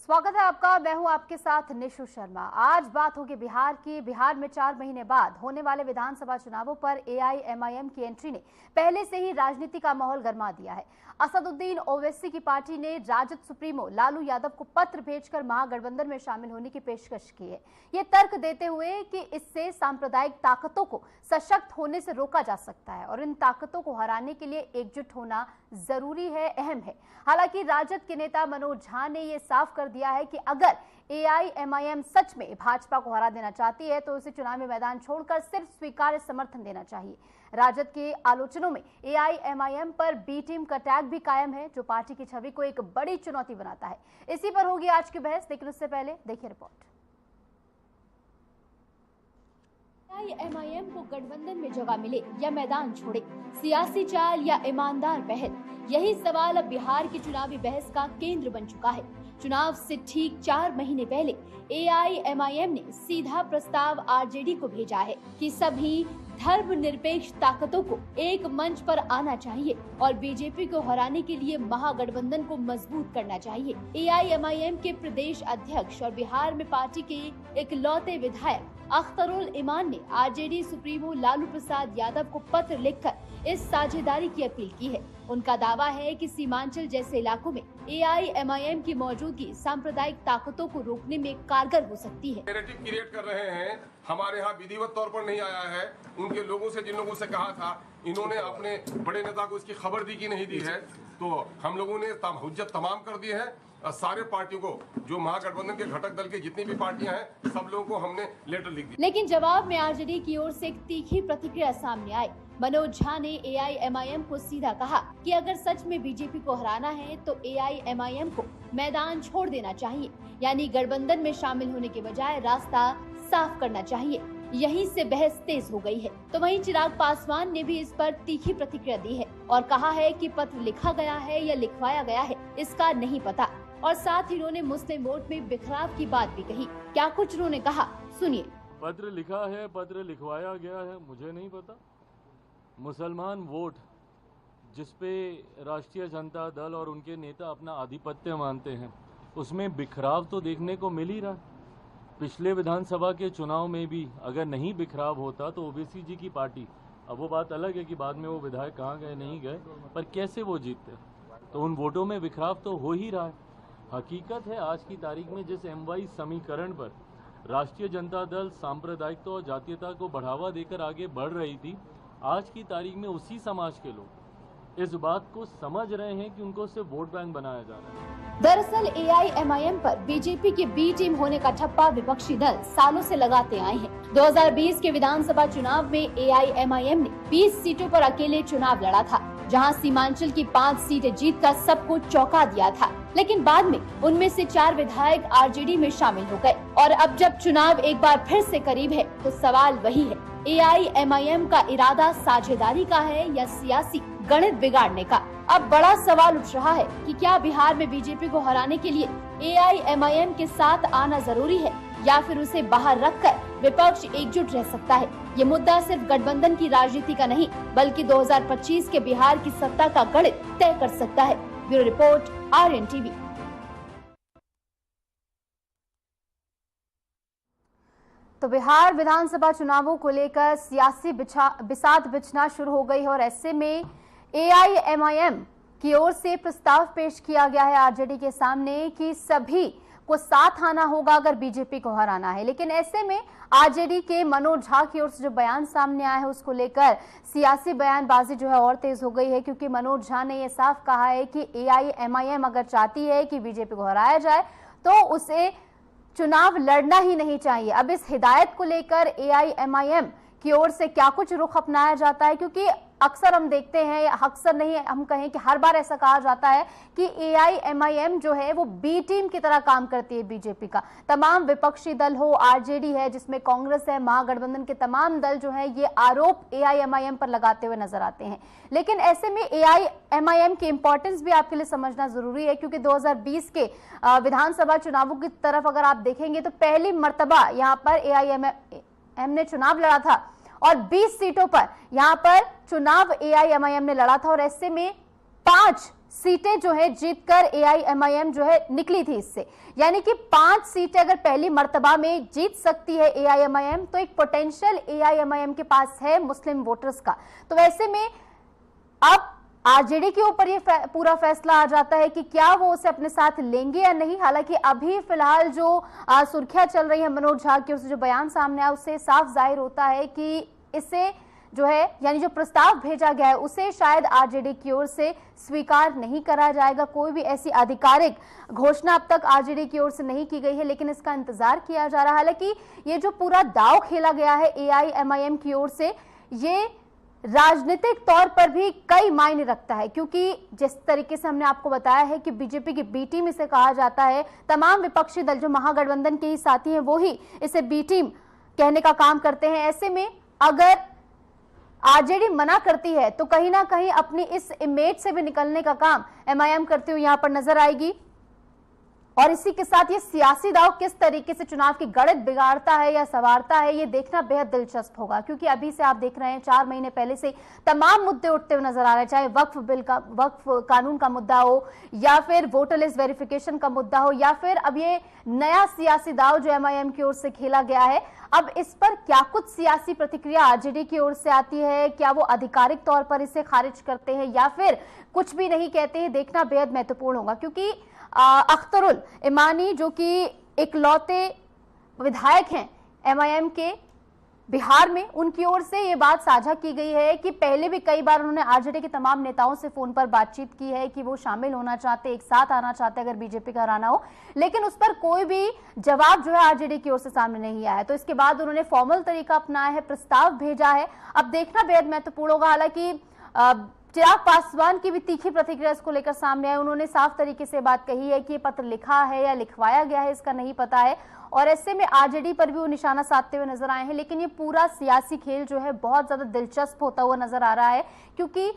स्वागत है आपका। मैं हूं आपके साथ निशु शर्मा। आज बात होगी बिहार की। बिहार में 4 महीने बाद होने वाले विधानसभा चुनावों पर एआईएमआईएम की एंट्री ने पहले से ही राजनीति का माहौल गरमा दिया है। असदुद्दीन ओवैसी की पार्टी ने राजद सुप्रीमो लालू यादव को पत्र भेजकर महागठबंधन में शामिल होने की पेशकश की है, ये तर्क देते हुए कि इससे सांप्रदायिक ताकतों को सशक्त होने से रोका जा सकता है और इन ताकतों को हराने के लिए एकजुट होना जरूरी है, अहम है। हालांकि राजद के नेता मनोज झा ने यह साफ कर दिया है कि अगर एआईएमआईएम सच में भाजपा को हरा देना चाहती है तो उसे चुनावी मैदान छोड़कर सिर्फ स्वीकार्य समर्थन देना चाहिए। राजद के आलोचनों में एआईएमआईएम पर बी टीम का टैग भी कायम है, जो पार्टी की छवि को एक बड़ी चुनौती बनाता है। इसी पर होगी आज की बहस, लेकिन उससे पहले देखिए रिपोर्ट। एआईएमआईएम को गठबंधन में जगह मिले या मैदान छोड़े, सियासी चाल या ईमानदार पहल, यही सवाल अब बिहार की चुनावी बहस का केंद्र बन चुका है। चुनाव से ठीक 4 महीने पहले एआईएमआईएम ने सीधा प्रस्ताव आरजेडी को भेजा है कि सभी धर्मनिरपेक्ष ताकतों को एक मंच पर आना चाहिए और बीजेपी को हराने के लिए महागठबंधन को मजबूत करना चाहिए। एआईएमआईएम के प्रदेश अध्यक्ष और बिहार में पार्टी के इकलौते विधायक अख्तरुल इमान ने आरजेडी सुप्रीमो लालू प्रसाद यादव को पत्र लिखकर इस साझेदारी की अपील की है। उनका दावा है कि सीमांचल जैसे इलाकों में एआईएमआईएम की मौजूदगी सांप्रदायिक ताकतों को रोकने में कारगर हो सकती है। नैरेटिव क्रिएट कर रहे हैं, हमारे यहाँ विधिवत तौर पर नहीं आया है। उनके लोगों से, जिन लोगों से कहा था, इन्होंने अपने बड़े नेता को इसकी खबर दी कि नहीं दी है, तो हम लोगों ने हुज्जत तमाम कर दी है। सारे पार्टियों को, जो महागठबंधन के घटक दल के जितनी भी पार्टियां हैं, सब लोगों को हमने लेटर लिख दिया। लेकिन जवाब में आरजेडी की ओर से एक तीखी प्रतिक्रिया सामने आई। मनोज झा ने एआईएमआईएम को सीधा कहा कि अगर सच में बीजेपी को हराना है तो एआईएमआईएम को मैदान छोड़ देना चाहिए, यानी गठबंधन में शामिल होने के बजाय रास्ता साफ करना चाहिए। यहीं से बहस तेज हो गई है। तो वहीं चिराग पासवान ने भी इस पर तीखी प्रतिक्रिया दी है और कहा है कि पत्र लिखा गया है या लिखवाया गया है, इसका नहीं पता। और साथ ही उन्होंने मुस्लिम वोट में बिखराव की बात भी कही। क्या कुछ उन्होंने कहा, सुनिए। पत्र लिखा है, पत्र लिखवाया गया है, मुझे नहीं पता। मुसलमान वोट जिसपे राष्ट्रीय जनता दल और उनके नेता अपना आधिपत्य मानते हैं, उसमें बिखराव तो देखने को मिल ही रहा। पिछले विधानसभा के चुनाव में भी अगर नहीं बिखराव होता तो ओवैसी जी की पार्टी, अब वो बात अलग है कि बाद में वो विधायक कहाँ गए नहीं गए, पर कैसे वो जीतते, तो उन वोटों में बिखराव तो हो ही रहा है। हकीकत है आज की तारीख में जिस M-वाई समीकरण पर राष्ट्रीय जनता दल सांप्रदायिकता और जातीयता को बढ़ावा देकर आगे बढ़ रही थी, आज की तारीख में उसी समाज के लोग इस बात को समझ रहे हैं कि उनको सिर्फ वोट बैंक बनाया जा रहा है। दरअसल एआईएमआईएम पर बीजेपी के बी टीम होने का ठप्पा विपक्षी दल सालों से लगाते आए हैं। 2020 के विधानसभा चुनाव में एआईएमआईएम ने 20 सीटों पर अकेले चुनाव लड़ा था, जहां सीमांचल की 5 सीटें जीतकर सबको चौंका दिया था। लेकिन बाद में उनमें से 4 विधायक आरजेडी में शामिल हो गए और अब जब चुनाव एक बार फिर से करीब है तो सवाल वही है, एआईएमआईएम का इरादा साझेदारी का है या सियासी गणित बिगाड़ने का। अब बड़ा सवाल उठ रहा है कि क्या बिहार में बीजेपी को हराने के लिए एआईएमआईएम के साथ आना जरूरी है या फिर उसे बाहर रखकर विपक्ष एकजुट रह सकता है। ये मुद्दा सिर्फ गठबंधन की राजनीति का नहीं बल्कि 2025 के बिहार की सत्ता का गणित तय कर सकता है। Bureau report, Aryan TV. तो बिहार विधानसभा चुनावों को लेकर सियासी बिसात बिछना शुरू हो गई है और ऐसे में एआईएमआईएम की ओर से प्रस्ताव पेश किया गया है आरजेडी के सामने कि सभी को साथ आना होगा अगर बीजेपी को हराना है। लेकिन ऐसे में आरजेडी के मनोज झा की ओर से जो बयान सामने आया है उसको लेकर सियासी बयानबाजी जो है और तेज हो गई है, क्योंकि मनोज झा ने यह साफ कहा है कि एआईएमआईएम अगर चाहती है कि बीजेपी को हराया जाए तो उसे चुनाव लड़ना ही नहीं चाहिए। अब इस हिदायत को लेकर एआईएमआईएम की ओर से क्या कुछ रुख अपनाया जाता है, क्योंकि अक्सर हम देखते हैं, अक्सर नहीं हम कहें कि हर बार ऐसा कहा जाता है कि एआईएमआईएम जो है वो बी टीम की तरह काम करती है बीजेपी का। तमाम विपक्षी दल हो, आरजेडी है जिसमें कांग्रेस है, महागठबंधन के तमाम दल जो है ये आरोप एआईएमआईएम पर लगाते हुए नजर आते हैं। लेकिन ऐसे में एआईएमआईएम की इंपॉर्टेंस भी आपके लिए समझना जरूरी है, क्योंकि 2020 के विधानसभा चुनावों की तरफ अगर आप देखेंगे तो पहली मर्तबा यहाँ पर एआईएमआईएम ने चुनाव लड़ा था और 20 सीटों पर यहां पर चुनाव एआईएमआईएम ने लड़ा था और ऐसे में 5 सीटें जो है जीतकर एआईएमआईएम जो है निकली थी इससे, यानी कि 5 सीटें अगर पहली मर्तबा में जीत सकती है एआईएमआईएम तो एक पोटेंशियल एआईएमआईएम के पास है मुस्लिम वोटर्स का। तो वैसे में अब आरजेडी के ऊपर ये पूरा फैसला आ जाता है कि क्या वो उसे अपने साथ लेंगे या नहीं। हालांकि अभी फिलहाल जो सुर्खियां चल रही है मनोज झा की ओर से जो बयान सामने आया उससे साफ जाहिर होता है कि इसे जो है यानी जो प्रस्ताव भेजा गया है उसे शायद आरजेडी की ओर से स्वीकार नहीं करा जाएगा। कोई भी ऐसी आधिकारिक घोषणा अब तक आरजेडी की ओर से नहीं की गई है, लेकिन इसका इंतजार किया जा रहा है। हालांकि ये जो पूरा दांव खेला गया है एआईएमआईएम की ओर से, ये राजनीतिक तौर पर भी कई मायने रखता है, क्योंकि जिस तरीके से हमने आपको बताया है कि बीजेपी की बी टीम इसे कहा जाता है, तमाम विपक्षी दल जो महागठबंधन के ही साथी हैं वो ही इसे बी टीम कहने का काम करते हैं। ऐसे में अगर आरजेडी मना करती है तो कहीं ना कहीं अपनी इस इमेज से भी निकलने का काम एमआईएम करते हुए यहां पर नजर आएगी। और इसी के साथ ये सियासी दांव किस तरीके से चुनाव की गणित बिगाड़ता है या संवारता है, ये देखना बेहद दिलचस्प होगा। क्योंकि अभी से आप देख रहे हैं 4 महीने पहले से तमाम मुद्दे उठते हुए नजर आ रहे हैं, चाहे वक्फ कानून का मुद्दा हो या फिर वोटर लिस्ट वेरिफिकेशन का मुद्दा हो या फिर अब ये नया सियासी दांव जो एमआईएम की ओर से खेला गया है। अब इस पर क्या कुछ सियासी प्रतिक्रिया आरजेडी की ओर से आती है, क्या वो आधिकारिक तौर पर इसे खारिज करते हैं या फिर कुछ भी नहीं कहते हैं, देखना बेहद महत्वपूर्ण होगा। क्योंकि अख्तरुल इमानी जो कि इकलौते विधायक हैं एमआईएम के बिहार में, उनकी ओर से ये बात साझा की गई है कि पहले भी कई बार उन्होंने आरजेडी के तमाम नेताओं से फोन पर बातचीत की है कि वो शामिल होना चाहते, एक साथ आना चाहते अगर बीजेपी का हराना हो, लेकिन उस पर कोई भी जवाब जो है आरजेडी की ओर से सामने नहीं आया। तो इसके बाद उन्होंने फॉर्मल तरीका अपनाया है, प्रस्ताव भेजा है। अब देखना बेहद महत्वपूर्ण होगा। हालांकि चिराग पासवान की भी तीखी प्रतिक्रिया इसको लेकर सामने आई। उन्होंने साफ तरीके से बात कही है कि ये पत्र लिखा है या लिखवाया गया है इसका नहीं पता है, और ऐसे में आरजेडी पर भी वो निशाना साधते हुए नजर आए हैं। लेकिन ये पूरा सियासी खेल जो है बहुत ज्यादा दिलचस्प होता हुआ नजर आ रहा है, क्योंकि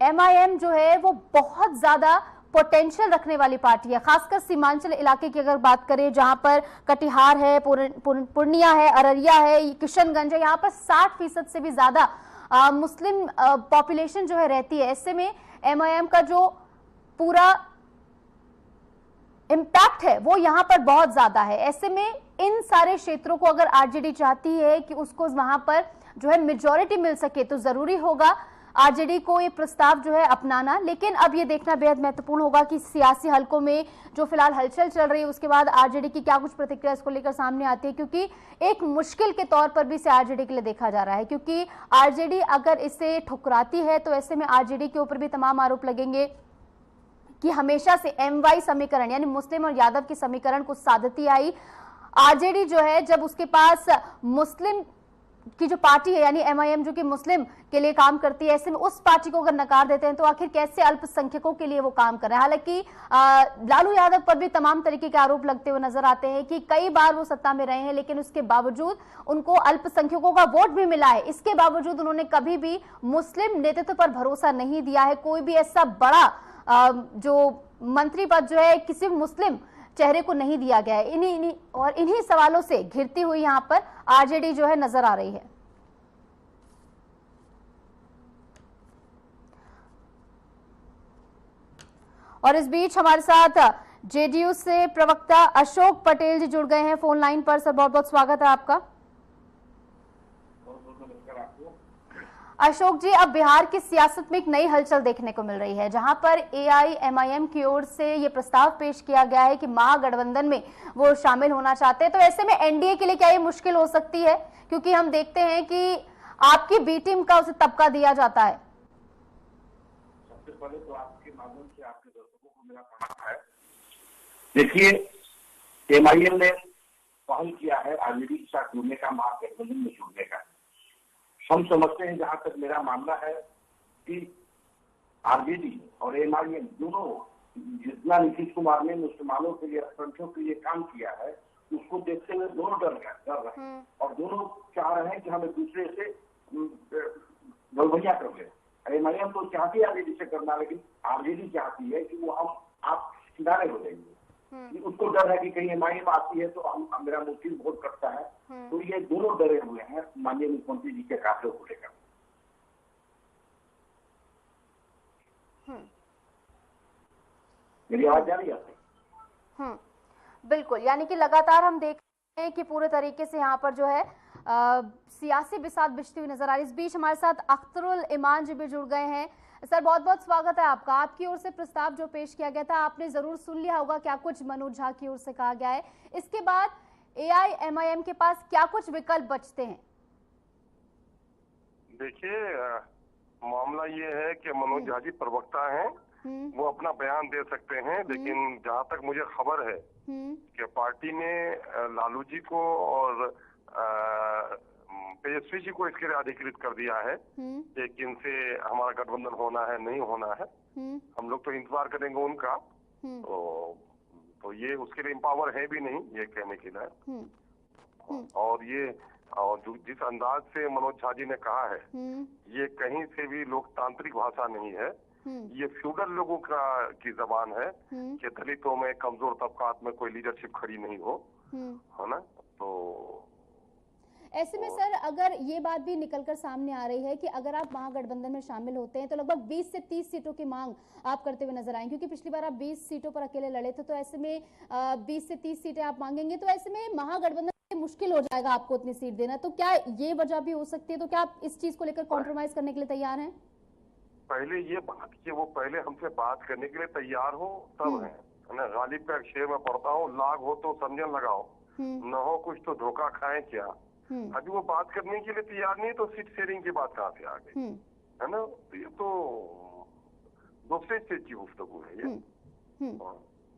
एमआईएम जो है वो बहुत ज्यादा पोटेंशियल रखने वाली पार्टी है। खासकर सीमांचल इलाके की अगर बात करें, जहां पर कटिहार है, पूर्णिया है, अररिया है, किशनगंज है, यहाँ पर 60% से भी ज्यादा मुस्लिम पॉपुलेशन जो है रहती है। ऐसे में एमआईएम का जो पूरा इम्पैक्ट है वो यहां पर बहुत ज्यादा है। ऐसे में इन सारे क्षेत्रों को अगर आरजेडी चाहती है कि उसको वहां पर जो है मेजॉरिटी मिल सके तो जरूरी होगा आरजेडी को ये प्रस्ताव जो है अपनाना। लेकिन अब ये देखना बेहद महत्वपूर्ण होगा कि सियासी हलकों में जो फिलहाल हलचल चल रही है उसके बाद आरजेडी की क्या कुछ प्रतिक्रिया इसको लेकर सामने आती है, क्योंकि एक मुश्किल के तौर पर भी इसे आरजेडी के लिए देखा जा रहा है। क्योंकि आरजेडी अगर इसे ठुकराती है तो ऐसे में आरजेडी के ऊपर भी तमाम आरोप लगेंगे कि हमेशा से एमवाई समीकरण यानी मुस्लिम और यादव की समीकरण को साधती आई। आरजेडी जो है जब उसके पास मुस्लिम की जो पार्टी है यानी एमआईएम जो कि मुस्लिम के लिए काम करती है, ऐसे में उस पार्टी को अगर नकार देते हैं तो आखिर कैसे अल्पसंख्यकों के लिए वो काम कर रहे हैं। हालांकि लालू यादव पर भी तमाम तरीके के आरोप लगते हुए नजर आते हैं कि कई बार वो सत्ता में रहे हैं लेकिन उसके बावजूद उनको अल्पसंख्यकों का वोट भी मिला है, इसके बावजूद उन्होंने कभी भी मुस्लिम नेतृत्व पर भरोसा नहीं दिया है। कोई भी ऐसा बड़ा जो मंत्री पद जो है किसी मुस्लिम चेहरे को नहीं दिया गया है। इन्हीं सवालों से घिरती हुई यहां पर आरजेडी जो है नजर आ रही है। और इस बीच हमारे साथ जेडीयू से प्रवक्ता अशोक पटेल जी जुड़ गए हैं फोन लाइन पर। सर बहुत बहुत स्वागत है आपका। अशोक जी, अब बिहार की सियासत में एक नई हलचल देखने को मिल रही है, जहां पर एआईएमआईएम की ओर से ये प्रस्ताव पेश किया गया है कि महागठबंधन में वो शामिल होना चाहते हैं। तो ऐसे में एनडीए के लिए क्या ये मुश्किल हो सकती है, क्योंकि हम देखते हैं कि आपकी बी टीम का उसे तबका दिया जाता है। सबसे पहले तो आपके माध्यम से आपके दर्शकों को मेरा प्रणाम है। देखिए, एमआईएम ने पहल किया है आरजेडी के साथ जुड़ने का, महागठबंधन में जुड़ने का। हम समझते हैं, जहां तक मेरा मानना है, कि आरजेडी और एमआईएम दोनों जितना नीतीश कुमार ने मुसलमानों के लिए, अल्पसंख्यकों के लिए काम किया है, उसको देखते हुए दोनों डर रहे हैं और दोनों चाह रहे हैं कि हम एक दूसरे से गलबैया कर ले। एमआईएम तो चाहती है आरजेडी से करना, लेकिन आरजेडी चाहती है कि वो हम आप किनारे हो जाएंगे। उसको डर है कि कहीं एमआईएम आती है तो हम मेरा मुस्लिम वोट करता है। तो ये दोनों डरे हुए हैं माननीय मुख्यमंत्री जी के काफिले को लेकर। मेरी आवाज जा रही है? बिल्कुल, यानी कि लगातार हम देख रहे हैं कि पूरे तरीके से यहाँ पर जो है सियासी बिसात बिछती हुई नजर आ रही है। इस बीच हमारे साथ अख्तरुल ईमान जी भी जुड़ गए हैं। सर, बहुत बहुत स्वागत है आपका। आपकी ओर से प्रस्ताव जो पेश किया गया था, आपने जरूर सुन लिया होगा क्या कुछ मनोज झा की ओर से कहा गया है। इसके बाद AIMIM के पास क्या कुछ विकल्प बचते हैं? देखिए, मामला ये है कि मनोज झा जी प्रवक्ता हैं, वो अपना बयान दे सकते हैं, लेकिन जहां तक मुझे खबर है कि पार्टी ने लालू जी को और तेजस्वी जी को इसके लिए अधिकृत कर दिया है कि किनसे हमारा गठबंधन होना है, नहीं होना है। हम लोग तो इंतजार करेंगे उनका। तो ये उसके लिए इम्पावर है भी नहीं ये कहने के लिए। और जिस अंदाज से मनोज झा जी ने कहा है, ये कहीं से भी लोकतांत्रिक भाषा नहीं है। ये फ्यूडल लोगों की जबान है कि दलितों में, कमजोर तबकात में कोई लीडरशिप खड़ी नहीं हो, है ना। तो ऐसे में सर, अगर ये बात भी निकलकर सामने आ रही है कि अगर आप महागठबंधन में शामिल होते हैं तो लगभग 20 से 30 सीटों की मांग आप करते हुए नजर आए, क्योंकि पिछली बार आप 20 सीटों पर अकेले लड़े थे। तो ऐसे में 20 से 30 सीटें आप मांगेंगे, तो ऐसे में महागठबंधन मुश्किल हो जाएगा आपको उतनी सीट देना। तो क्या ये वजह भी हो सकती है? तो क्या आप इस चीज को लेकर कॉम्प्रोमाइज करने के लिए तैयार हैं? पहले ये बात कि वो पहले हमसे बात करने के लिए तैयार हो तब है ना। गालिब का एक शेर में पढ़ता हूँ, लाग हो तो समझन लगाओ, न हो कुछ तो धोखा खाए क्या। अभी वो बात करने के लिए तैयार नहीं, तो सीट शेयरिंग की बात कहाँ से आ गई, है ना। तो ये तो दूसरे स्टेज की गुफ्तगू है ये।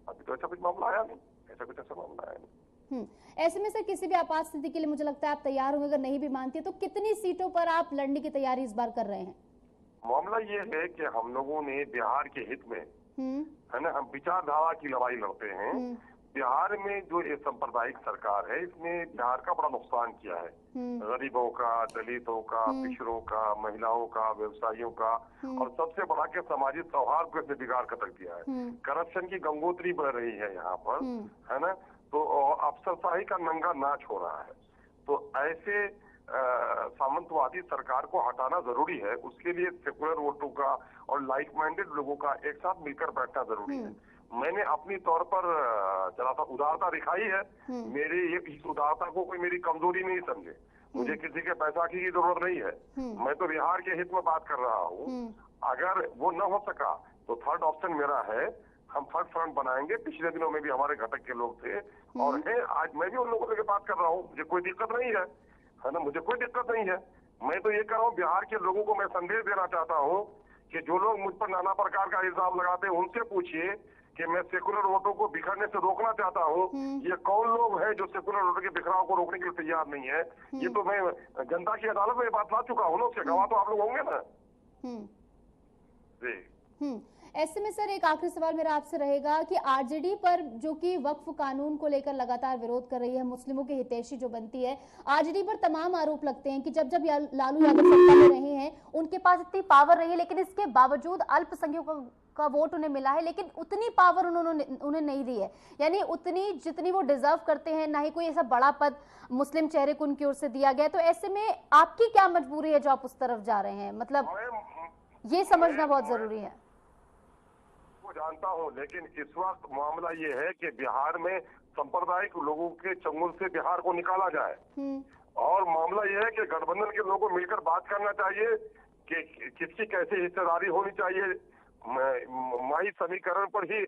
अभी तो ऐसा कुछ मामला आया नहीं, ऐसा मामला आया नहीं। ऐसे में सर, किसी भी आपात स्थिति के लिए मुझे लगता है आप तैयार होंगे। अगर नहीं भी मानती है तो कितनी सीटों पर आप लड़ने की तैयारी इस बार कर रहे हैं? मामला ये है कि हम लोगों ने बिहार के हित में, है ना, हम विचारधारा की लड़ाई लड़ते हैं। बिहार में जो ये सांप्रदायिक सरकार है, इसने बिहार का बड़ा नुकसान किया है। गरीबों का, दलितों का, पिछड़ों का, महिलाओं का, व्यवसायियों का, और सबसे बड़ा के सामाजिक सौहार्द को इसने बिगाड़ कर रख दिया है। करप्शन की गंगोत्री बह रही है यहाँ पर, है ना। तो अफसरशाही का नंगा नाच हो रहा है। तो ऐसे सामंतवादी सरकार को हटाना जरूरी है। उसके लिए सेकुलर वोटों का और लाइक माइंडेड लोगों का एक साथ मिलकर बैठना जरूरी है। मैंने अपनी तौर पर जरा सा उदारता दिखाई है। मेरी ये इस उदारता को कोई मेरी कमजोरी नहीं समझे। मुझे किसी के पैसा की जरूरत नहीं है। मैं तो बिहार के हित में बात कर रहा हूँ। अगर वो न हो सका तो थर्ड ऑप्शन मेरा है, हम थर्ड फ्रंट बनाएंगे। पिछले दिनों में भी हमारे घटक के लोग थे और है, आज मैं भी उन लोगों से बात कर रहा हूँ। मुझे कोई दिक्कत नहीं है ना, मुझे कोई दिक्कत नहीं है। मैं तो ये कह रहा हूँ, बिहार के लोगों को मैं संदेश देना चाहता हूँ कि जो लोग मुझ पर नाना प्रकार का इल्जाम लगाते हैं, उनसे पूछिए कि मैं सेकुलर वोटों को बिखरने से रोकना चाहता हूँ। ये कौन लोग हैं जो सेकुलर वोटों के बिखराव को रोकने के लिए तैयार नहीं है? ये तो मैं जनता की अदालत में बात ला चुका हूँ ना, उसके गवाह तो आप लोग होंगे ना जी। ऐसे में सर, एक आखिरी सवाल मेरा आपसे रहेगा कि आरजेडी पर, जो कि वक्फ कानून को लेकर लगातार विरोध कर रही है, मुस्लिमों की हितैषी जो बनती है, आरजेडी पर तमाम आरोप लगते हैं कि जब जब लालू यादव सत्ता में रहे हैं उनके पास इतनी पावर रही है, लेकिन इसके बावजूद अल्पसंख्यकों का वोट उन्हें मिला है, लेकिन उतनी पावर उन्हें नहीं दी है। यानी उतनी जितनी वो डिजर्व करते हैं, ना ही कोई ऐसा बड़ा पद मुस्लिम चेहरे को उनकी ओर से दिया गया। तो ऐसे में आपकी क्या मजबूरी है जो आप उस तरफ जा रहे हैं? मतलब ये समझना बहुत जरूरी है। जानता हूं, लेकिन इस वक्त मामला ये है कि बिहार में सांप्रदायिक लोगों के चंगुल से बिहार को निकाला जाए। और मामला ये है कि गठबंधन के लोगों को मिलकर बात करना चाहिए कि किसकी कैसी हिस्सेदारी होनी चाहिए। माई समीकरण पर ही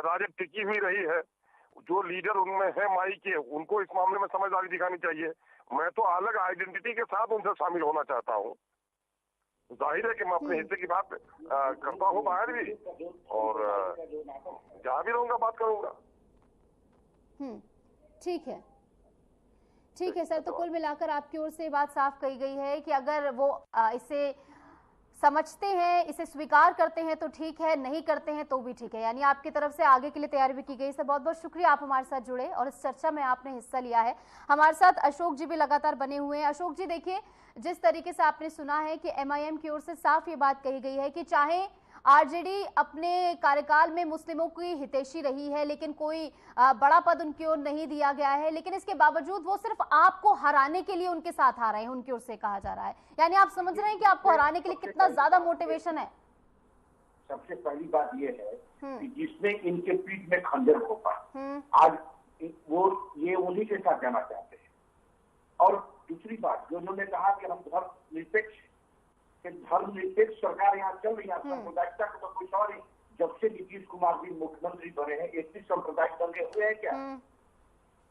राजद टिकी हुई रही है। जो लीडर उनमें है माई के, उनको इस मामले में समझदारी दिखानी चाहिए। मैं तो अलग आइडेंटिटी के साथ उनसे शामिल होना चाहता हूँ। जाहिर है कि मैं अपने हिस्से की बात करता हूँ बाहर भी, और जहाँ भी रहूंगा बात करूंगा। ठीक है सर। तो कुल मिलाकर आपकी ओर से बात साफ कही गई है कि अगर वो इसे समझते हैं, इसे स्वीकार करते हैं तो ठीक है, नहीं करते हैं तो भी ठीक है। यानी आपकी तरफ से आगे के लिए तैयारी भी की गई। सर, बहुत बहुत शुक्रिया, आप हमारे साथ जुड़े और इस चर्चा में आपने हिस्सा लिया है। हमारे साथ अशोक जी भी लगातार बने हुए हैं। अशोक जी, देखिए, जिस तरीके से आपने सुना है कि MIM की ओर से साफ ये बात कही गई है कि चाहे आरजेडी अपने कार्यकाल में मुस्लिमों की हितैषी रही है, लेकिन कोई बड़ा पद उनकी ओर नहीं दिया गया है, लेकिन इसके बावजूद वो सिर्फ आपको हराने के लिए उनके साथ आ रहे हैं, उनकी ओर से कहा जा रहा है। यानी आप समझ रहे हैं कि आपको हराने के लिए कितना ज्यादा मोटिवेशन है। सबसे पहली बात ये है कि जिसने इनके पीठ में खंजर घोंपा, आज वो ये उन्हीं के साथ जाना चाहते हैं। और दूसरी बात जो उन्होंने कहा कि हम धर्मनिरपेक्ष सरकार यहाँ चल रही है, सांप्रदायिकता को तो कुछ और ही। जब से नीतीश कुमार जी मुख्यमंत्री बने हैं, एक भी सांप्रदायिक दंगे हुए हैं क्या?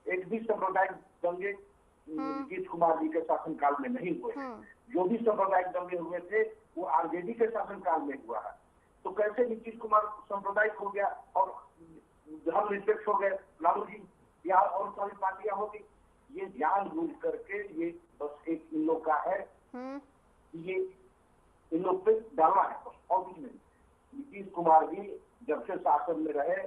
एक भी सांप्रदायिक दंगे नीतीश कुमार जी के शासनकाल में नहीं हुए। जो भी सांप्रदायिक दंगे हुए थे वो आरजेडी के शासनकाल में हुआ है। तो कैसे नीतीश कुमार सांप्रदायिक हो गया और धर्मनिरपेक्ष हो गए, लालू जी या और सारी पार्टियां होगी? ये जानबूझ करके ये बस एक इन लोग का है, ये इन लोग पे डालना है बस, और कुछ नहीं। नीतीश कुमार जी जब से शासन में रहे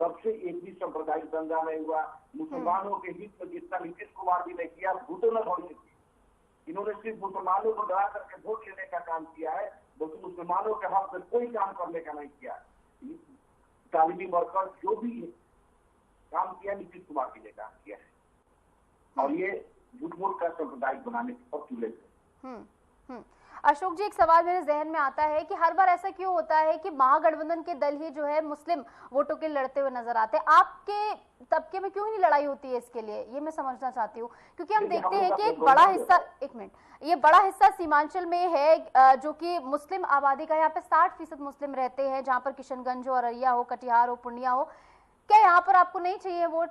तब से एक भी सांप्रदायिक दंगा नहीं हुआ। मुसलमानों के हित में जितना नीतीश कुमार जी ने किया, भूतों ने थोड़ी की। इन्होंने सिर्फ मुसलमानों को डरा करके वोट लेने का काम किया है, बल्कि मुसलमानों के हक में कोई काम करने का नहीं किया। तालिमी वर्कर जो भी काम किया नीतीश कुमार जी ने काम किया है, और ये झूठ मूठ का सांप्रदायिक बनाने और तुले थे। अशोक जी, एक सवाल मेरे जहन में आता है कि हर बार ऐसा क्यों होता है कि महागठबंधन के दल ही जो है मुस्लिम वोटों के लड़ते हुए नजर आते हैं? आपके तबके में क्यों नहीं लड़ाई होती है इसके लिए, ये मैं समझना चाहती हूँ। क्योंकि हम देखते हैं कि एक बड़ा हिस्सा, एक मिनट, ये बड़ा हिस्सा सीमांचल में है जो कि मुस्लिम आबादी का, यहाँ पे 60% मुस्लिम रहते हैं, जहाँ पर किशनगंज हो, अररिया हो, कटिहार हो, पूर्णिया हो। क्या यहाँ पर आपको नहीं चाहिए वोट?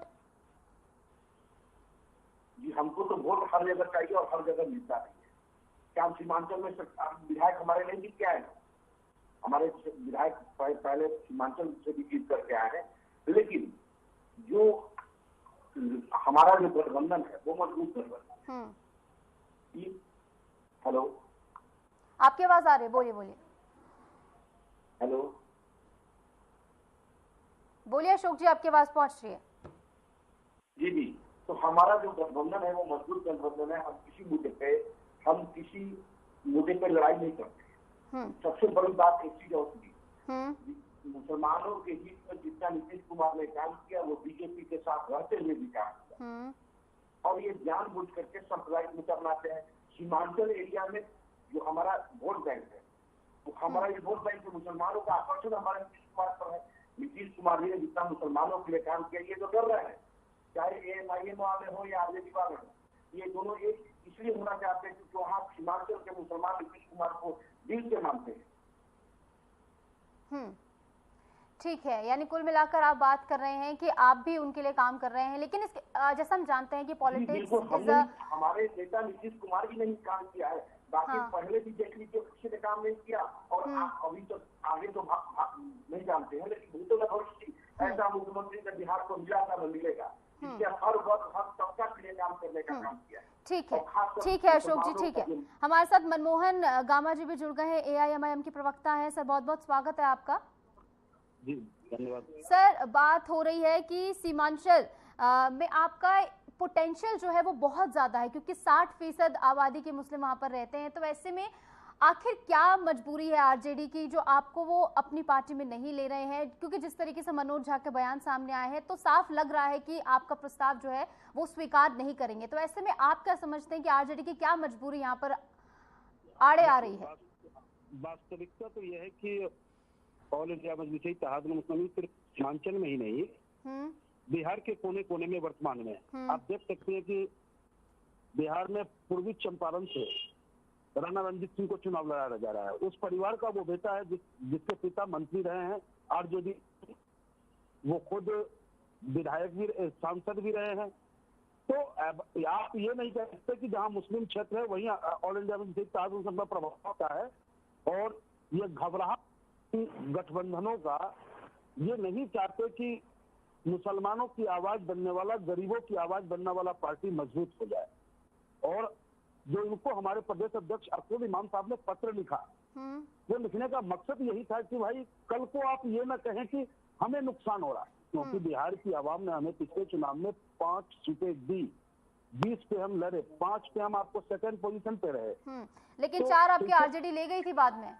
जी, हमको तो वोट हर जगह चाहिए और हर जगह मिलता नहीं है। क्या हम सीमांचल में विधायक हमारे नहीं जीत के आए? हमारे विधायक पहले सीमांचल से भी जीत करके आए हैं, लेकिन जो हमारा जो गठबंधन है वो मजबूत गठबंधन है। हेलो, आपकी आवाज आ रही है, बोलिए बोलिए। हेलो, बोलिए अशोक जी, आपकी आवाज पहुंच रही है। जी जी, तो हमारा जो गठबंधन है वो मजबूत गठबंधन है। हम किसी मुद्दे पे लड़ाई नहीं करते। सबसे बड़ी बात एक चीज और थी, मुसलमानों के हित में जितना नीतीश कुमार ने काम किया वो बीजेपी के साथ रहते हुए भी काम किया, और ये जानबूझ करके सांप्रदायिक मुद्दा बनाते हैं। सीमांचल एरिया में जो हमारा वोट बैंक है, वो हमारा ये वोट बैंक मुसलमानों का आकर्षण हमारे नीतीश कुमार पर है। नीतीश कुमार जी ने जितना मुसलमानों के लिए काम किया, ये तो डर रहे हैं, चाहे AMIM वाले हो या आरजेडी वाले हो, ये दोनों एक इसलिए होना चाहते हैं क्योंकि वहाँ सीमांचल के मुसलमान नीतीश कुमार को दिल से मानते हैं। ठीक है, यानी कुल मिलाकर आप बात कर रहे हैं कि आप भी उनके लिए काम कर रहे हैं, लेकिन इसके जैसा हम जानते हैं कि पॉलिटिक्स हमारे नेता नीतीश कुमार जी ने ही काम किया है, बाकी पहले भी देख लीजिए किसी ने काम नहीं किया, और अभी तो आगे तो नहीं जानते हैं, लेकिन भूतों में भविष्य ऐसा मुख्यमंत्री ने बिहार को मिला था, न मिलेगा। हर वर्ग हर तबका के लिए काम करने का काम किया है। ठीक है अशोक जी, ठीक है। हमारे साथ मनमोहन गामा जी भी जुड़ गए हैं, AIMIM के प्रवक्ता हैं। सर, बहुत बहुत स्वागत है आपका। जी धन्यवाद। सर, बात हो रही है कि सीमांचल में आपका पोटेंशियल जो है वो बहुत ज्यादा है, क्योंकि 60% आबादी के मुस्लिम वहां पर रहते हैं। तो ऐसे में आखिर क्या मजबूरी है आरजेडी की जो आपको वो अपनी पार्टी में नहीं ले रहे हैं? क्योंकि जिस तरीके से मनोज झा के बयान सामने आए हैं तो साफ लग रहा है कि आपका प्रस्ताव जो है वो स्वीकार नहीं करेंगे। तो ऐसे में आप क्या समझते हैं कि आरजेडी की क्या मजबूरी यहाँ पर आड़े आ रही है? वास्तविकता तो यह है कि ऑल इंडिया मजलिस इत्तेहाद मुस्लिमीन सिर्फ सीमांचल में ही नहीं, बिहार के कोने कोने में वर्तमान में आप देख सकते हैं कि बिहार में पूर्वी चंपारण से राणा रणजीत सिंह को चुनाव लड़ाया जा रहा है। उस परिवार का वो बेटा है जिसके पिता मंत्री रहे हैं आरजेडी, वो खुद विधायक भी, सांसद भी रहे हैं। तो आप ये नहीं कह सकते कि जहां मुस्लिम क्षेत्र है वहीं ऑल इंडिया में प्रभाव होता है। और ये घबराहट गठबंधनों का, ये नहीं चाहते कि मुसलमानों की आवाज बनने वाला, गरीबों की आवाज बनने वाला पार्टी मजबूत हो जाए। और जो इनको हमारे प्रदेश अध्यक्ष अरशद इमाम साहब ने पत्र लिखा, वो लिखने का मकसद यही था कि भाई कल को आप ये न कहें कि हमें नुकसान हो रहा है, क्योंकि बिहार की आवाम ने हमें पिछले चुनाव में 5 सीटें दी, 20 पे हम लड़े, 5 पे हम आपको सेकंड पोजीशन पे रहे, लेकिन तो 4 आपकी आरजेडी ले गई थी बाद में।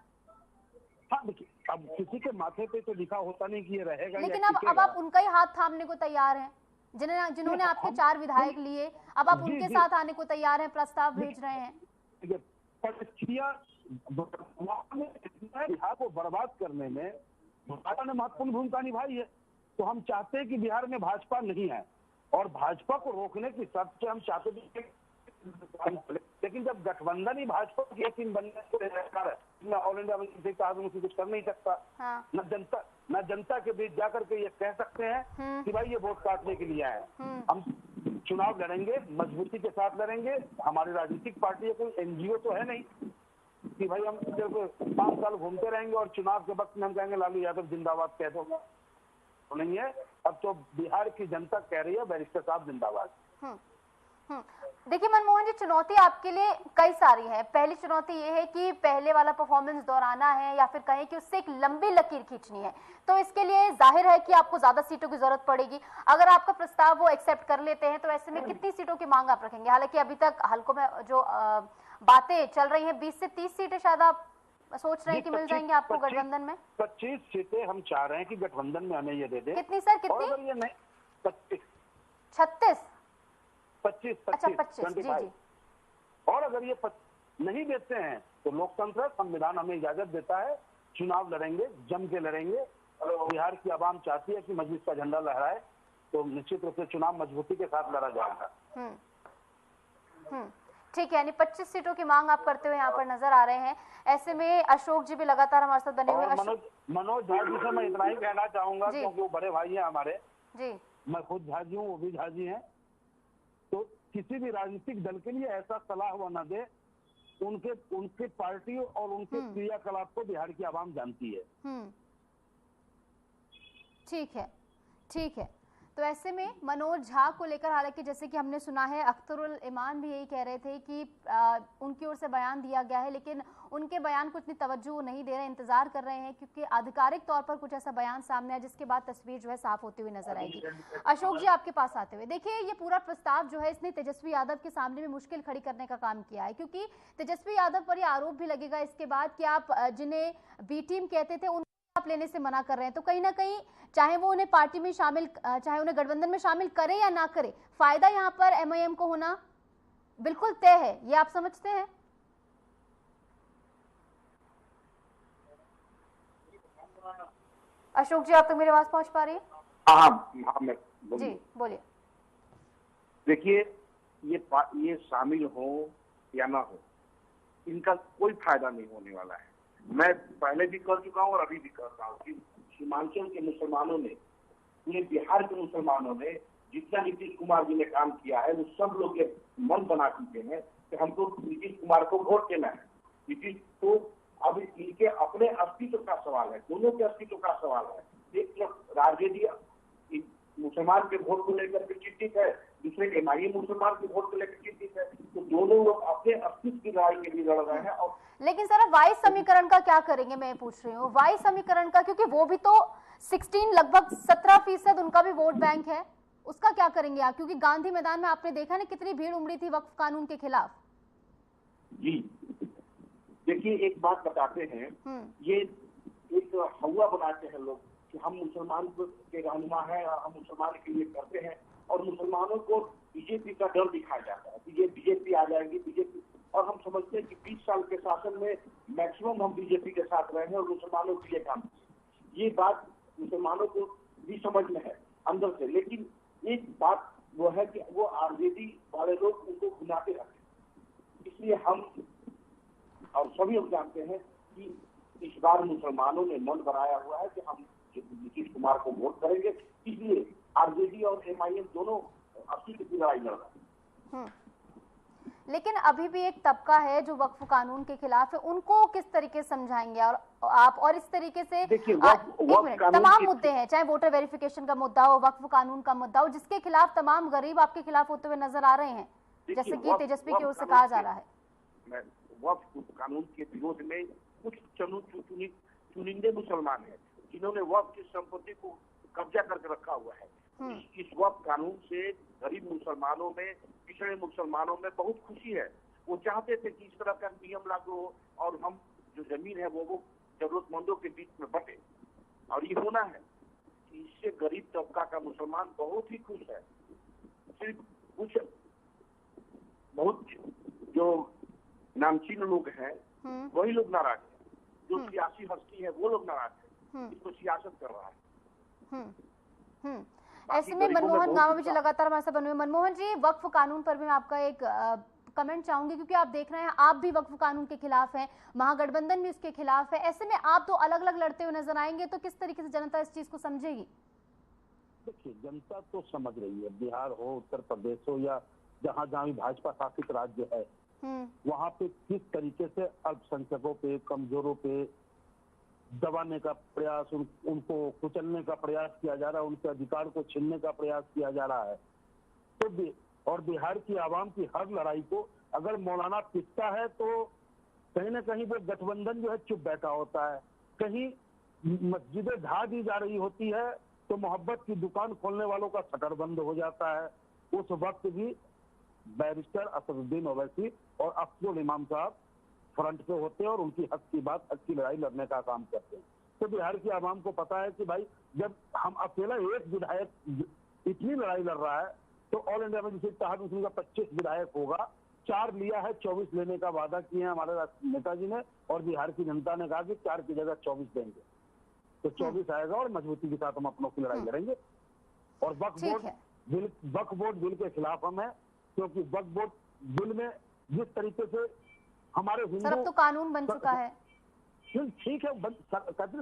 हाँ देखिए, अब किसी के माथे पे तो लिखा होता नहीं कि ये रहेगा, लेकिन अब आप उनका ही हाथ थामने को तैयार हैं, जिन्होंने आपके 4 विधायक लिए, अब आप उनके साथ आने को तैयार हैं, प्रस्ताव भेज रहे हैं। परिस्थितियां बिहार को बर्बाद करने में भाजपा ने महत्वपूर्ण भूमिका निभाई है। तो हम चाहते हैं कि बिहार में भाजपा नहीं है, और भाजपा को रोकने की शर्त से हम चाहते थे, लेकिन जब गठबंधन ही भाजपा की एक टीम बनने से ऑल इंडिया में कुछ कर नहीं सकता। हाँ। न जनता के बीच जाकर के ये कह सकते हैं कि भाई ये वोट काटने के लिए आए। हम चुनाव लड़ेंगे, मजबूती के साथ लड़ेंगे। हमारी राजनीतिक पार्टी है, कोई एनजीओ तो है नहीं कि भाई हम सिर्फ 5 साल घूमते रहेंगे और चुनाव के वक्त में हम कहेंगे लालू यादव जिंदाबाद कह दो, तो नहीं है। अब तो बिहार की जनता कह रही है बैरिस्टर साहब जिंदाबाद। देखिए मनमोहन जी, चुनौती आपके लिए कई सारी है। पहली चुनौती ये है कि पहले वाला परफॉर्मेंस दोहराना है, या फिर कहें कि उससे एक लंबी लकीर खींचनी है। तो इसके लिए जाहिर है कि आपको ज्यादा सीटों की जरूरत पड़ेगी। अगर आपका प्रस्ताव वो एक्सेप्ट कर लेते हैं तो ऐसे में कितनी सीटों की मांग आप रखेंगे? हालांकि अभी तक हल्कों में जो बातें चल रही है 20 से 30 सीटें शायद आप सोच रहे हैं कि मिल जाएंगे आपको गठबंधन में। 25 सीटें हम चाह रहे हैं कि गठबंधन में हमें ये दे दे। कितनी सर, कितनी? 25 36 25 अच्छा 25 जी जी। और अगर ये नहीं देते हैं तो लोकतंत्र संविधान हमें इजाजत देता है, चुनाव लड़ेंगे, जम के लड़ेंगे। बिहार की आवाम चाहती है कि मजलिस का झंडा लहराए, तो निश्चित रूप से चुनाव मजबूती के साथ लड़ा जाएगा। ठीक है, यानी 25 सीटों की मांग आप करते हुए यहाँ पर नजर आ रहे हैं। ऐसे में अशोक जी भी लगातार हमारे साथ बने हुए। मनोज झा जी से मैं इतना ही कहना चाहूंगा, क्योंकि वो बड़े भाई हैं हमारे जी। मैं खुद झाजी हूँ, वो भी झाजी हैं। तो किसी भी राजनीतिक दल के लिए ऐसा सलाह वो न दे। उनके पार्टी और उनके क्रियाकलाप को बिहार की आवाम जानती है। ठीक है, ठीक है। तो ऐसे में मनोज झा को लेकर, हालांकि जैसे कि हमने सुना है अख्तरुल इमान भी यही कह रहे थे कि उनकी ओर से बयान दिया गया है, लेकिन उनके बयान को इतनी तवज्जो नहीं दे रहे, इंतजार कर रहे हैं, क्योंकि आधिकारिक तौर पर कुछ ऐसा बयान सामने आया जिसके बाद तस्वीर जो है साफ होती हुई नजर आएगी। अशोक जी, आपके पास आते हुए, देखिए ये पूरा प्रस्ताव जो है इसने तेजस्वी यादव के सामने में मुश्किल खड़ी करने का काम किया है, क्योंकि तेजस्वी यादव पर यह आरोप भी लगेगा इसके बाद कि आप जिन्हें बी टीम कहते थे आप लेने से मना कर रहे हैं। तो कहीं ना कहीं चाहे वो उन्हें पार्टी में शामिल, चाहे उन्हें गठबंधन में शामिल करे या ना करे, फायदा यहाँ पर एमआईएम को होना बिल्कुल तय है, ये आप समझते हैं? अशोक जी, आप तक मेरी आवाज पहुंच पा रही है? हाँ, जी बोलिए। देखिए, ये शामिल हो या ना हो, इनका कोई फायदा नहीं होने वाला है। मैं पहले भी कर चुका हूँ और अभी भी कर रहा हूँ कि सीमांचल के मुसलमानों ने, पूरे बिहार के मुसलमानों ने जितना नीतीश कुमार जी ने काम किया है, वो सब लोग ये मन बना चुके हैं कि हमको नीतीश कुमार को वोट देना है। नीतीश तो अब इनके अपने अस्तित्व का सवाल है, दोनों के अस्तित्व का सवाल है। एक तरफ राजनीति मुसलमान के वोट को लेकर के चिंतित है, दूसरे एमआईएम मुसलमान के वोट को लेकर चिंतित है। तो दोनों लोग अपने अस्तित्व की लड़ाई के लिए लड़ रहे हैं। और लेकिन सर, वाई समीकरण का क्या करेंगे, मैं पूछ रही हूँ वाई समीकरण का, क्योंकि वो भी तो 16 लगभग 17% उनका भी वोट बैंक है, उसका क्या करेंगे आप? क्योंकि गांधी मैदान में आपने देखा ना कितनी भीड़ उमड़ी थी वक्फ कानून के खिलाफ। जी देखिए, एक बात बताते हैं, ये एक हवा बनाते हैं लोग कि हम मुसलमान के रहनुमा हैं, हम मुसलमान के लिए करते हैं, और मुसलमानों को बीजेपी का डर दिखाया जाता है कि ये बीजेपी आ जाएगी, बीजेपी। और हम समझते हैं कि 20 साल के शासन में मैक्सिमम हम बीजेपी के साथ रहे हैं और मुसलमानों के लिए काम। ये बात मुसलमानों को भी समझ में है अंदर से, लेकिन एक बात वो है कि वो आरजेडी वाले लोग उनको भुनाते रहते। इसलिए हम और सभी लोग जानते हैं कि इस बार मुसलमानों ने मन बनाया हुआ है कि हम नीतीश कुमार को वोट करेंगे, इसलिए आरजेडी और एमआईएम दोनों अस्तित्व की लड़ाई लड़ रहे हैं। लेकिन अभी भी एक तबका है जो वक्फ कानून के खिलाफ है, उनको किस तरीके से समझाएंगे? और आप और इस तरीके से तमाम मुद्दे हैं, चाहे वोटर वेरिफिकेशन का मुद्दा हो, वक्फ कानून का मुद्दा हो, जिसके खिलाफ तमाम गरीब आपके खिलाफ होते हुए नजर आ रहे हैं, जैसे कि तेजस्वी की ओर से कहा जा रहा है। वक्फ कानून के विरोध में कुछ चुनिंदे मुसलमान हैं जिन्होंने वक्फ की संपत्ति को कब्जा करके रखा हुआ है। इस वक्फ कानून से गरीब मुसलमानों में, पिछड़े मुसलमानों में बहुत खुशी है। वो चाहते थे कि इस तरह का नियम लागू हो और हम जो जमीन है वो जरूरतमंदों के बीच में बटे, और ये होना है कि इससे गरीब तबका का मुसलमान बहुत ही खुश है। सिर्फ कुछ बहुत जो नामचीन लोग हैं वही लोग नाराज है, जो सियासी हस्ती है वो लोग नाराज है, इसको सियासत कर रहा है। ऐसे में मनमोहन गांव जी लगातार हमारे साथ बने हुए। मनमोहन जी, वक्फ कानून पर भी मैं आपका एक कमेंट चाहूंगी, क्योंकि आप देख रहे हैं आप भी वक्फ कानून के खिलाफ हैं, महागठबंधन भी उसके खिलाफ है। ऐसे में आप तो अलग अलग लड़ते हुए नजर आएंगे, तो किस तरीके से जनता इस चीज को समझेगी? देखिए, जनता तो समझ रही है, बिहार हो, उत्तर प्रदेश हो, या जहाँ जहाँ भी भाजपा शासित राज्य है, वहाँ पे किस तरीके से अल्पसंख्यकों पे, कमजोरों पे दबाने का प्रयास, उनको कुचलने का प्रयास किया जा रहा है, उनके अधिकार को छीनने का प्रयास किया जा रहा है। तो और बिहार की आवाम की हर लड़ाई को अगर मौलाना पिटता है तो कहीं ना कहीं वो गठबंधन जो है चुप बैठा होता है। कहीं मस्जिदें ढा दी जा रही होती है तो मोहब्बत की दुकान खोलने वालों का शटर बंद हो जाता है। उस वक्त भी बैरिस्टर असदुद्दीन ओवैसी और अफजल इमाम साहब फ्रंट पे होते हैं और उनकी हक की बात, हक की लड़ाई लड़ने का काम करते हैं। तो बिहार की आवाम को पता है कि भाई जब हम अकेला एक विधायक इतनी लड़ाई लड़ रहा है तो ऑल इंडिया में जिसे तहत उसमें 25 विधायक होगा, 4 लिया है, 24 लेने का वादा किए हैं हमारे नेताजी ने, और बिहार की जनता ने कहा कि 4 की जगह 24 देंगे। तो 24 आएगा और मजबूती के साथ हम अपनों की लड़ाई लड़ेंगे। और वक्फ बोर्ड बिल के खिलाफ हम है, क्योंकि वक्फ बोर्ड बिल में जिस तरीके से हमारे सर अब तो कानून बन चुका है। ठीक है,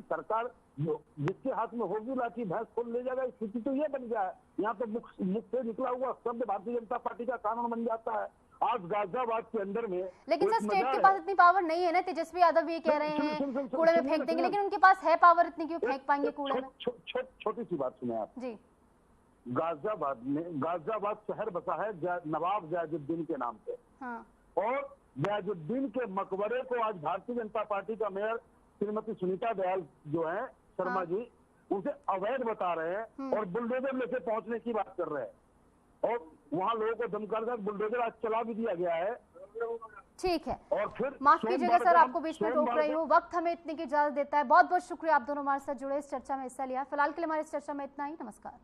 सरकार जिसके हाथ में होगी लाठी भैंस खोल ले जाएगा, स्थिति तो ये बन गया है। यहाँ तो मुख से निकला हुआ शब्द भारतीय जनता पार्टी का कानून बन जाता है। आज गाजियाबाद के अंदर में, लेकिन सर स्टेट के पास इतनी पावर नहीं है ना। तेजस्वी यादव ये कह रहे हैं कूड़े में फेंक देंगे, लेकिन उनके पास है पावर, इतनी क्यों फेंक पाएंगे कूड़े में? छोटी सी बात सुने आप जी। गाजियाबाद शहर बसा है नवाब ज़ियाउद्दीन के नाम पे, और ज़ियाउद्दीन के मकबरे को आज भारतीय जनता पार्टी का मेयर श्रीमती सुनीता दयाल जो है शर्मा जी, उसे अवैध बता रहे हैं और बुलडोजर लेके पहुंचने की बात कर रहे हैं, और वहां लोगों को धमकाने का बुलडोजर आज चला भी दिया गया है। ठीक है, और फिर माफ कीजिएगा सर, आपको बीच में रोक रही हूँ, वक्त हमें इतने की इजाजत देता है। बहुत बहुत शुक्रिया, आप दोनों हमारे साथ जुड़े, इस चर्चा में हिस्सा लिया। फिलहाल के लिए हमारी इस चर्चा में इतना ही। नमस्कार।